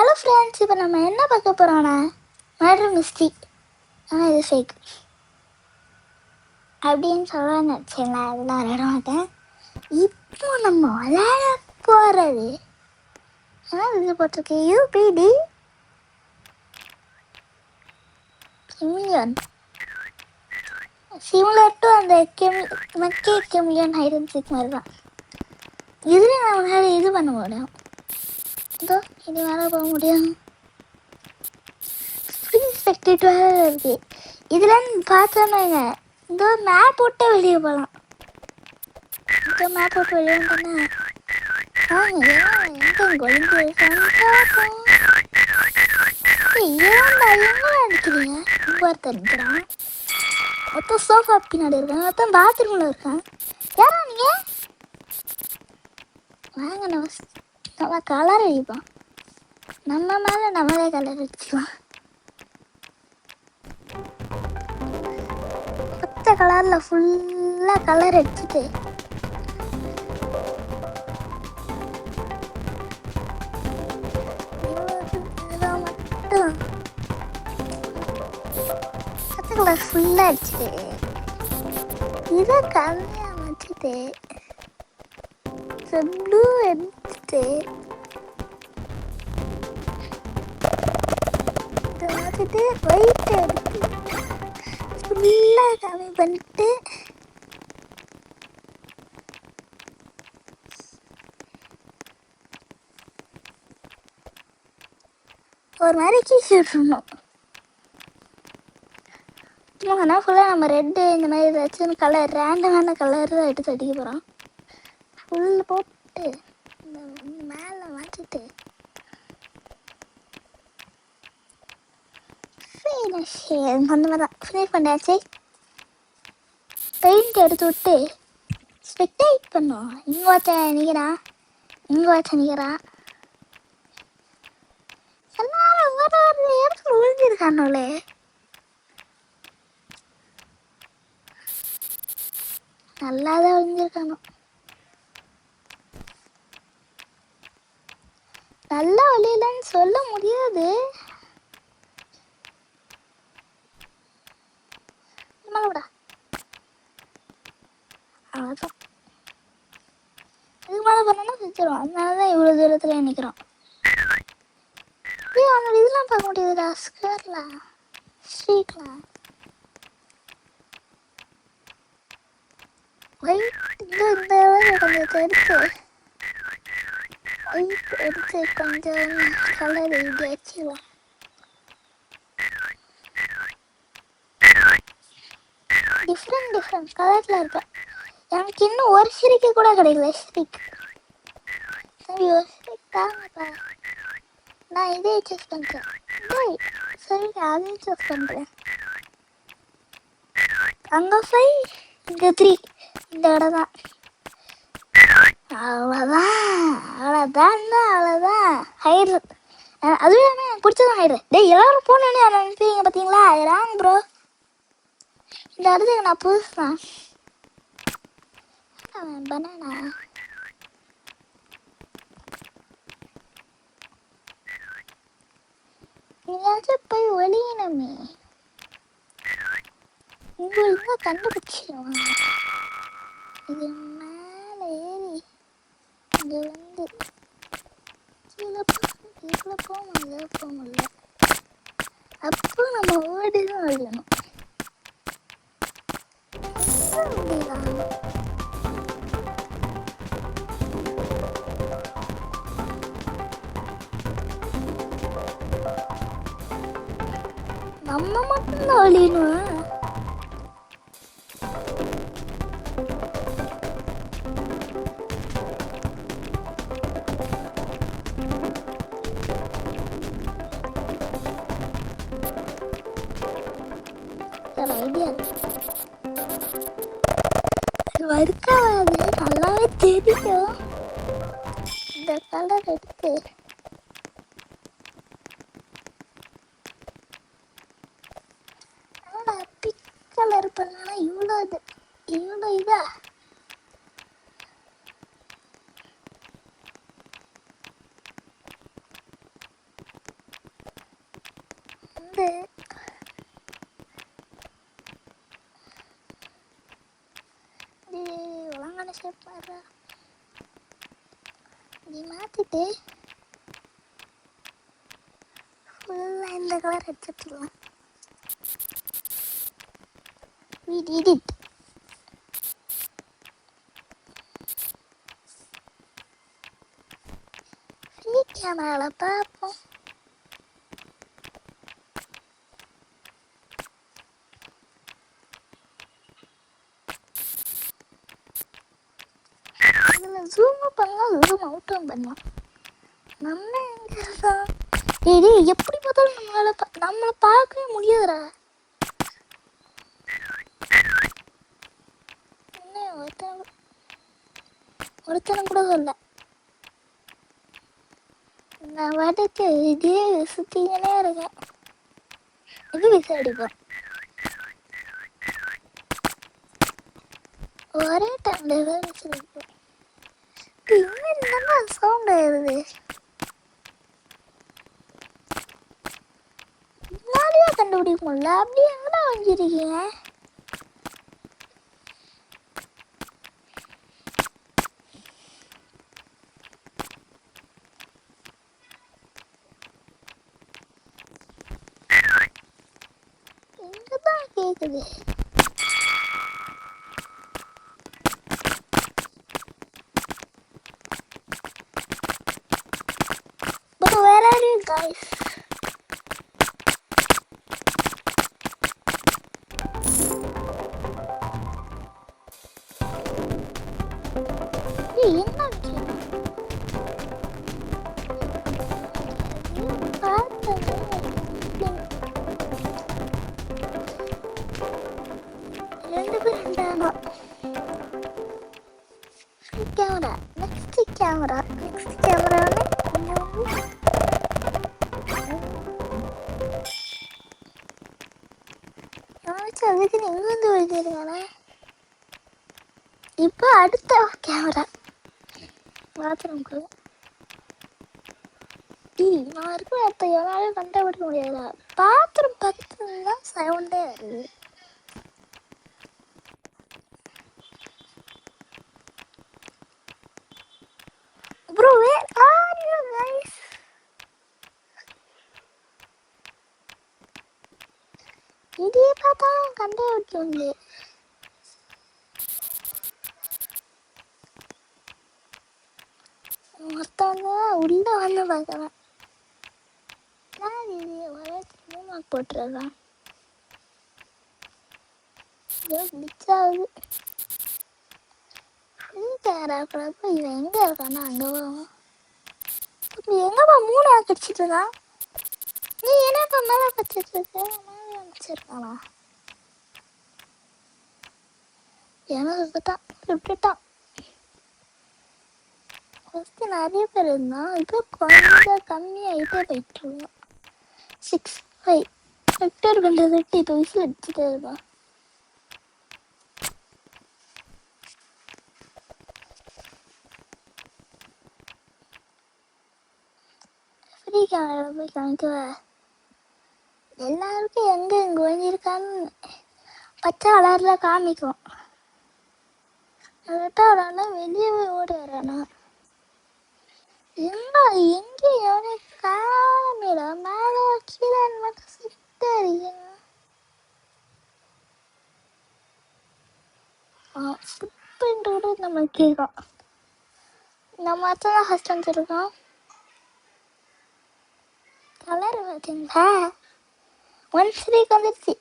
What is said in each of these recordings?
Hello friends, இப்போ நம்ம என்ன பார்க்க போகிறோன்னா மர்டர் மிஸ்ட்ரி. ஆனால் இது ஃபேக் அப்படின்னு சொல்ல நினச்சிங்களா? அதெல்லாம் விளையாட மாட்டேன். இப்போ நம்ம விளையாட போகிறது இது போட்டிருக்கு யூபிடி கெமிலியன் சிமிலர் டு அந்த மக்கே கெமிலியன் ஹைடன்சிக் மாதிரி தான். இதில் நம்மளால இது பண்ண முடியும். இதோ இது மேலே போக முடியும். ஸ்பெக்டேட்டர் இருக்கு. இதெல்லாம் பார்த்தோன்னாங்க இந்த மேப் போட்டு வெளியே போகலாம். இந்த மேப் போட்டு வெளியே வந்தோன்னா எங்கே கொலிஞ்சு அடிக்கிறீங்க. ஒருத்தர் நிற்கிறான், மொத்தம் சோஃபா பின்னாடி இருக்கான், மொத்தம் பாத்ரூமில் இருக்கான். யாரா நீங்கள்? வாங்க நம்ம கலர் அடிப்போம். நம்ம மேலே நம்மளே கலர் அடிச்சுக்கலாம். பச்சை கலரில் ஃபுல்லாக கலர் அடிச்சுட்டு மட்டும் பச்சை கலர் ஃபுல்லாக அடிச்சுட்டு இதை கம்மியாக வச்சுட்டு ப்ளூ எடுத்துட்டு இதை வச்சுட்டு ஒயிட் எடுத்து ஃபுல்லாக கம்மி பண்ணிட்டு ஒரு மாதிரி கீசி விட்டுருணும். சும்மா ஃபுல்லாக நம்ம ரெட்டு இந்த மாதிரி ஏதாச்சும் கலர் ரேண்டமான கலர் தான் எடுத்து அடிக்க போகிறோம். ஃபுல் போட்டு இந்த மேலே வச்சுட்டு அந்த மாதிரி தான் ஃபினிஷ் பண்ணாச்சு. பெயிண்ட் எடுத்து விட்டு ஸ்பெக்டேட் பண்ணோம். இங்கே வச்ச நிற்கிறான், இங்கே வச்ச நிற்கிறான். எல்லாரும் ஒரு இடத்துல விழுந்திருக்கானோலே. நல்லா தான் விழுந்திருக்கானோ. நல்லா விளையலன்னு சொல்ல முடியாது. மேலவிடா அவ்வளோதான். இதுக்கு மேலே பண்ணோன்னா செஞ்சிடும். அதனால தான் இவ்வளோ தூரத்தில் நிற்கிறோம். அவங்க இதெல்லாம் பார்க்க முடியாதுடா. ஸ்கர்லாம் ஸ்ட்ரீட்லாம் ஒயிட் இந்த கொஞ்சம் எடுத்து ஒயிட் எடுத்து கொஞ்சம் கலர் இப்படி வச்சுக்கலாம். டிஃப்ரெண்ட் கலரில் இருப்பேன். எனக்கு இன்னும் ஒரு ஸ்ட்ரீக்கு கூட கிடைக்கல. ஸ்ட்ரீக் சரி, ஒரு ஸ்ட்ரீக் தாங்கப்பா. நான் இதே சூஸ் பண்ணுறேன். சரி, அதே சூஸ் பண்ணுறேன். அங்கே 5 இங்கே 3 இந்த இடம் தான். அவ்வளோதான் ஹைட்ரு. அதுவும் இல்லாமல் எனக்கு பிடிச்சதான் ஹைட்ரு. டேய், எல்லோரும் போனோன்னே அதை நினைப்பீங்க பார்த்தீங்களா? Wrong bro. இந்த இடத்துக்கு நான் புதுசு தான். பனானா நீயாச்சும் போய் ஒளியணுமே. உங்களுக்கு கண்டுபிடிச்சிருவாங்க. இது மேலே ஏறி இங்கே வந்து கீழே போக முடியல. அப்போ நம்ம ஓடி தான் விடணும். நம்ம மட்டும்தான் ஒழியணும். ஐடியா இருக்காது, நல்லாவே தெரியும். இந்த கலர் எடுத்து பிக் கலர் பண்ணா இவ்வளோ இதா இது ஒழுங்கான ஷேப் மாறுறா. நீ மாற்றிட்டு ஃபுல்லாக இந்த கலர் எடுத்துடலாம். We did it. ஃப்ரீ கேமராவில் பார்ப்போம். இதில் ஜூம் பண்ணலாம், ஜூம் அவுட்டும் பண்ணலாம். நம்ம எங்கே இருக்கோம்? டேய் எப்படி பார்த்தாலும் நம்மளை பார்க்கவே முடியாதுடா. என்ன ஒருத்தனை கூட சொல்ல. நான் வாட்டுக்கு இதே சுற்றிக்கினே இருக்கேன். இது விசாரிப்பேன். ஒரே டைம்ல விசாரிப்பேன். இன்னும் இருந்தாலும் சவுண்ட் ஆயிடுது. முன்னாடியே கண்டுபிடிக்க முடியல. அப்படியே எங்கடா வஞ்சிருக்கீங்க? இங்கதான் கேக்குது. But where are you guys? என்ன ரெண்டு பேரும் இருந்தாங்க. கேமரா நெக்ஸ்ட் கேமரா அதுக்கு எங்க வந்து வருதுங்க. இப்போ அடுத்த கேமரா பாத்ரூம்க்கு. நான் இருக்கிற இடத்த என்னாலும் கண்டுபிடிக்க முடியாதா? பாத்ரூம் பக்கத்துல தான் சவுண்டே வருது. Bro, where are you guys? இதே பார்த்தா கண்டே விட்டு மொத்தவங்க உள்ள வந்து பார்க்குறேன். இது ஒரே மார்க் போட்டுருக்கான். மிக்ஸ் ஆகுது. கேமராக்குறப்ப இவன் எங்கே இருக்கானா அங்கே போவோம். இப்போ எங்கப்பா 3 கடிச்சிட்டு இருக்கான்? நீ என்னப்பா மேலே கடிச்சிட்டு இருக்க? மேலே அமைச்சிருக்கானா? எனக்கு தான் விட்டுட்டான். ஃபஸ்ட்டு நிறைய பேர் இருந்தான். இப்போ கொஞ்சம் கம்மியாகிட்டே போயிட்டுருவோம். 6-5 ஹெக்டர் பண்ணுறது இப்போ விசில் அடிச்சுட்டே இருப்பான். ஃப்ரீ கேமராவில் போய் காமிக்கவா? எல்லாருக்கும் எங்கே ஒழிஞ்சிருக்கான்னு பச்சை கலரில் காமிக்கும். ரெட்டாவதால வெளியே போய் ஓடி வரானா? எங்கே எவனே காமிடா? மேலே கீழே மட்டும் சிட்டா இருக்கீங்க. ஃபுட்பிரிண்ட் கூட நம்ம கேட்கும். நம்ம தான் ஃபஸ்ட் வந்துருக்கோம். கலர் பார்த்தீங்களா? 1 ஸ்ட்ரீக் வந்துருச்சு.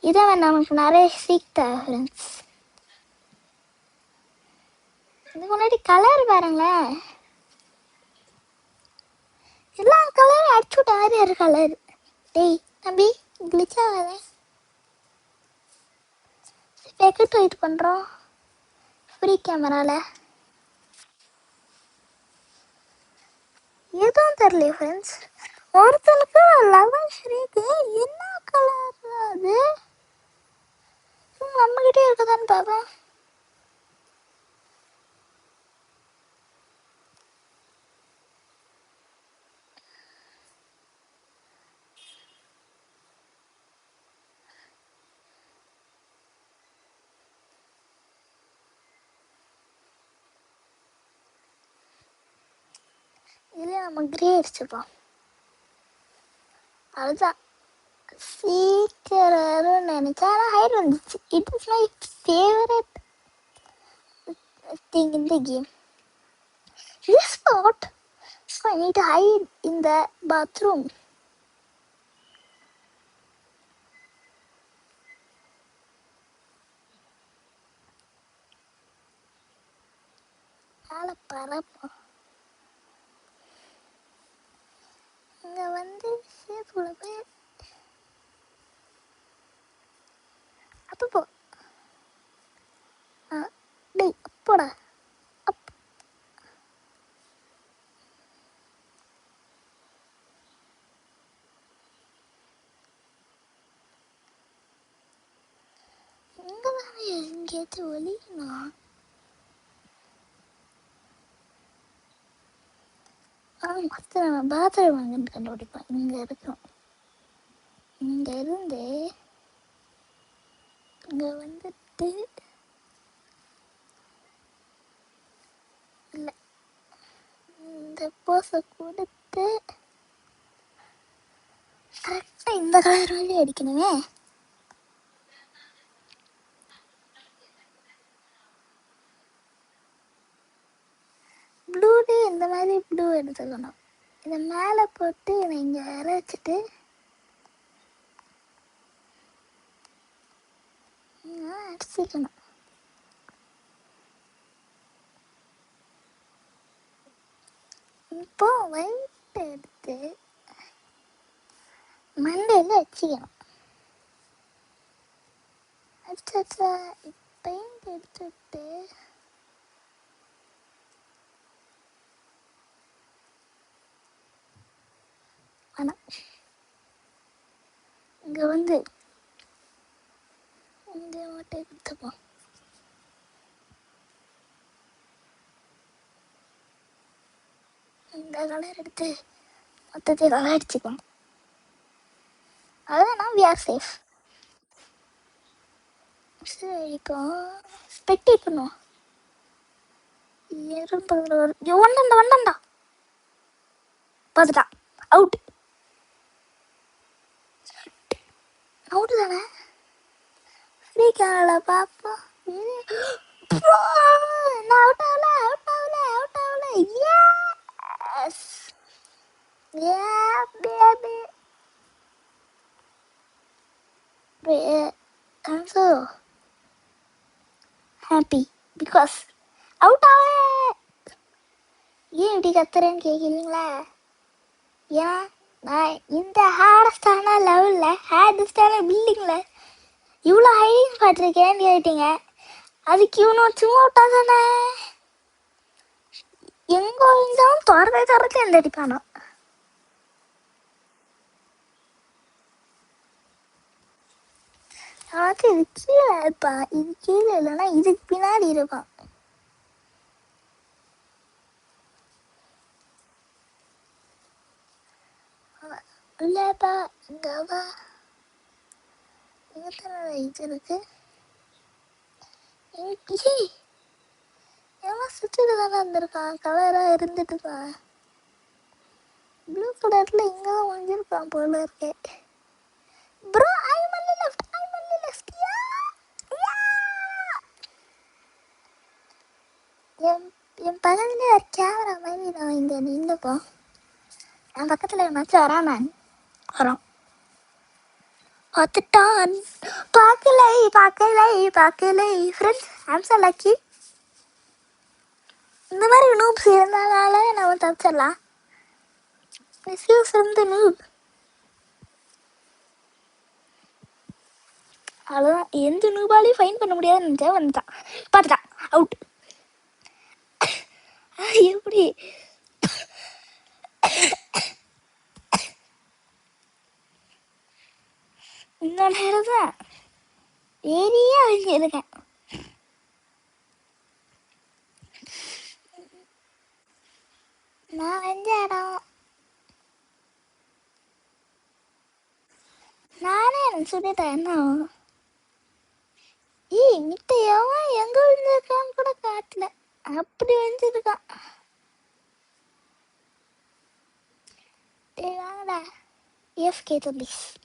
இதை நமக்கு நிறைய ஸ்ட்ரீக் தேவை ஃப்ரெண்ட்ஸ். இதுக்கு முன்னாடி கலர் பாருங்களேன். எல்லா கலரும் அடிச்சு விட்ட மாதிரி ஒரு கலர். டேய் தம்பி கிளிச்சா வரேன். பேக்கெட் வெயிட் பண்ணுறோம் ஃப்ரீ கேமராவில். எதுவும் தெரியல ஃப்ரெண்ட்ஸ். ஒருத்தனுக்கு 11 ஸ்ட்ரீக்கு. என்ன கலர் அது? நம்மகிட்டே இருக்குதான்னு பார்ப்பேன். நம்ம கிரே அடிச்சிருப்போம். அதுதான் சீக்கிரம் நினைச்சா ஆனால் ஹைட் வந்துச்சு. It is my favourite thing in the game. This spot, so I need to hide in the bathroom. மேலே பரப்போம். இங்கே வந்து சேஃப்ல போய் அப்போ போ. டேய் அப்போடா அப் இங்கே தானே எங்கேயாச்சும் ஒழிக்கணும். மற்ற நான் பாத்ரூம் அங்கே கண்டுபிடிப்பேன். இங்கே இருக்கும். இங்கே இருந்து இங்கே வந்துட்டு இல்லை இந்த போஸை கொடுத்து கரெக்டாக இந்த கலர் வழி அடிக்கணுமே. ப்ளூடு இந்த மாதிரி ப்ளூ எடுத்துக்கணும். இதை மேலே போட்டு இதை இங்கே வர வச்சுட்டு அடிச்சிக்கணும். இப்போ ஒயிட் எடுத்து மண்டையில் வச்சுக்கணும். அடிச்சா பெயிண்ட் எடுத்துட்டு ஆனால் இங்கே வந்து இங்கே ஓட்டை கொடுத்துப்போம். இந்த கலர் எடுத்து மொத்தத்தை கலர் அடிச்சுக்குவோம். அதுதான் வி ஆர் சேஃப். சரி இப்போ ஸ்பெக்டேட் பண்ணுவோம். ஒண்டா பார்த்துட்டா அவுட். அவுட்டு தானே. ஃப்ரீ கேனில் பார்ப்போம். நான் அவுட் ஆகல அவுட் ஆகல அவுட் ஆகல. Yes baby. I'm so happy because out ஆகல. ஏன் இப்படி கத்துறேன்னு கேட்குறீங்களா? ஏன் நான் இந்த ஹார்டஸ்டான லெவலில் ஹார்டஸ்டான பில்டிங்கில் இவ்வளோ ஹைடிங் பார்த்துருக்கேன்னு கேட்டீங்க. அதுக்கு இவனும் சும்மா விட்டா தானே. எங்கே இருந்தாலும் திறக்க எந்த அடிப்பானோ. எனக்கு இது கீழே இருப்பான். இது கீழே இல்லைன்னா இதுக்கு பின்னாடி இருப்பான். இல்லைப்பா இங்கேவா இங்கே இது இருக்கு. எல்லாம் சுற்றிட்டு தானே இருந்திருக்கான். கலராக இருந்துட்டு தான் ப்ளூ கலரில் இங்கே தான் வாங்கியிருக்கான் போல இருக்கே. ப்ரோ ஐம் ஒன்லி லெஃப்ட் என் பக்கத்துலேயே ஒரு கேமரா மாதிரி நான் இங்கே நின்றுப்போம். என் பக்கத்தில் என்னாச்சும் வரான். வரோம் பார்த்துட்டான். பார்க்கலை ஃப்ரெண்ட்ஸ். I'm so lucky. இந்த மாதிரி நூப்ஸ் இருந்தனால நம்ம தப்பிச்சிடலாம். நூப் அவ்வளோதான். எந்த நூபாலையும் ஃபைன் பண்ண முடியாதுன்னு நினச்சா வந்துட்டான். பார்த்துட்டான் அவுட். எப்படி இந்த நேரம் தான் ஏரியா இருக்கேன். நான் வந்த இடம் நானே எனக்கு சொல்லிட்டேன். என்ன மிட்டையவன் எங்க விழுந்திருக்கான்னு கூட காட்டல. அப்படி வந்துருக்கான். AFK zombies.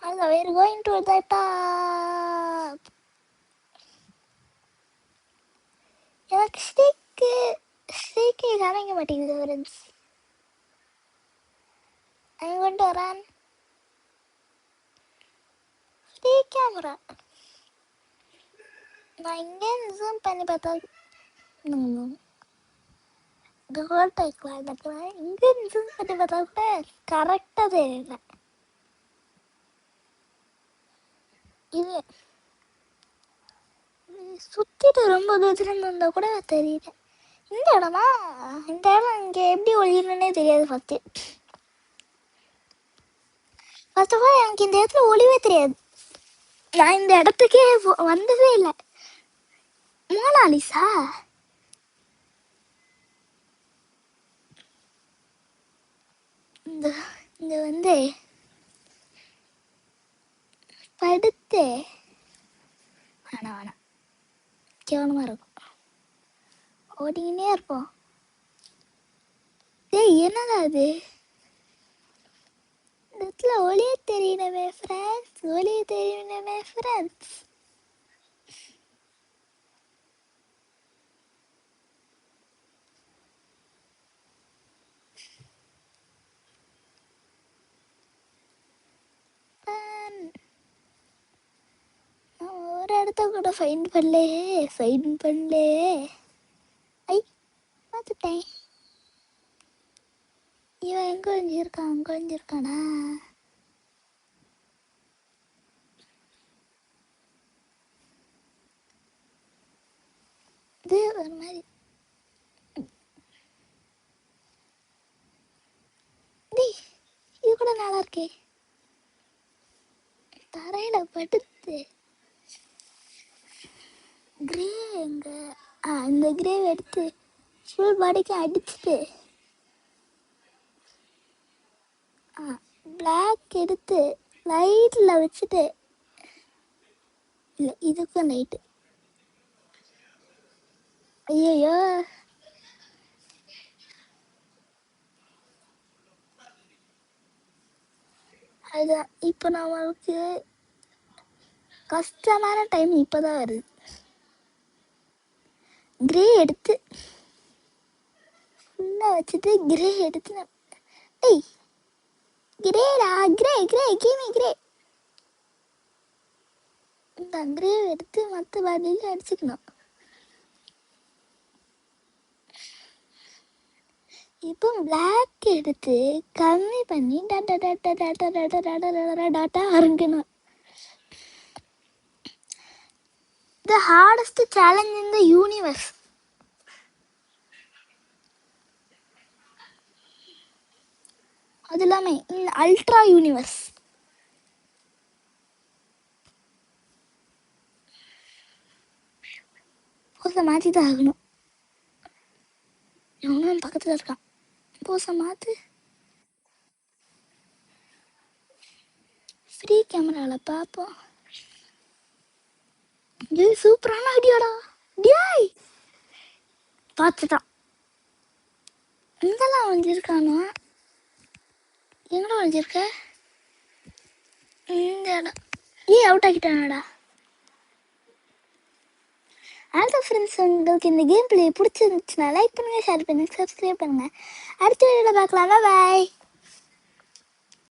Also, we're going to the top. எனக்கு ஸ்டீக்கே காமிக்க மாட்டேங்குது friends. I'm going to run. Free camera. நான் இங்கே ஜூம் பண்ணி பார்த்தா கோல் டைக்லாம் பார்க்கலாம். இங்கே ஜூம் பண்ணி பார்த்தா கூட கரெக்டாக தெரியல. இது சுற்றிட்டு ரொம்ப தூரத்தில் இருந்தால் கூட தெரியல. இந்த இடமா இந்த இடம் இங்கே எப்படி ஒளியணுன்னே தெரியாது. ஃபஸ்ட்டு ஃபர்ஸ்ட் ஆஃப் ஆல் எனக்கு இந்த இடத்துல ஒளிவே தெரியாது. நான் இந்த இடத்துக்கே வந்ததே இல்லை. மோனாலிசா இந்த வந்து படுத்து வேணாம் கேவலமாக இருக்கும். ஓடிக்கினே இருப்போம். என்னடா அது இந்த இடத்துல ஒளியே தெரியணுமே ஃப்ரெண்ட்ஸ், ஒளியே தெரியணுமே ஃப்ரெண்ட்ஸ். ஒரு இடத்த கூட ஃபைன் பண்ணலே. ஐ பார்த்துட்டேன். இவன் எங்கே ஒழிஞ்சிருக்கானா? இது ஒரு மாதிரி இது கூட நல்லா இருக்கே. தரையில படுத்து கிரே எங்க இந்த கிரேவ் எடுத்து ஃபுல் பாடிக்கு அடிச்சுட்டு பிளாக் எடுத்து லைட்டில் வச்சுட்டு இல்லை இதுக்கும் லைட்டு. ஐயோ அதுதான் இப்போ நம்மளுக்கு கஷ்டமான டைம் இப்போ தான் வருது. கிரே எடுத்து ஃபுல்லாக வச்சுட்டு கிரே எடுத்து கிரேடா கிரே கீமி கிரே இந்த கிரே எடுத்து மற்ற பாடியில் அடிச்சுக்கணும். இப்போ பிளாக் எடுத்து கம்மி பண்ணி tata அருங்கணும். The hardest challenge in the universe. அது எல்லாமே இன் அல்ட்ரா யூனிவர்ஸ். போச மாற்றி தான் ஆகணும். இவனும் பக்கத்தில் இருக்கான். போச மாற்று. ஃப்ரீ கேமராவில் பார்ப்போம். இது சூப்பரான ஐடியாடா. டியாய் பார்த்துட்டான். இங்கெல்லாம் ஒழிஞ்சிருக்கானோ? எங்கடா ஒழிஞ்சிருக்க? இந்த இடம் அவுட் ஆக்கிட்டானடா. அடுத்த ஃப்ரெண்ட்ஸ், உங்களுக்கு இந்த கேம் பிளே பிடிச்சிருந்துச்சுன்னா லைக் பண்ணுங்கள், ஷேர் பண்ணுங்கள், சப்ஸ்கிரைப் பண்ணுங்கள். அடுத்த வீடியோவில் பார்க்கலாம். பாய்.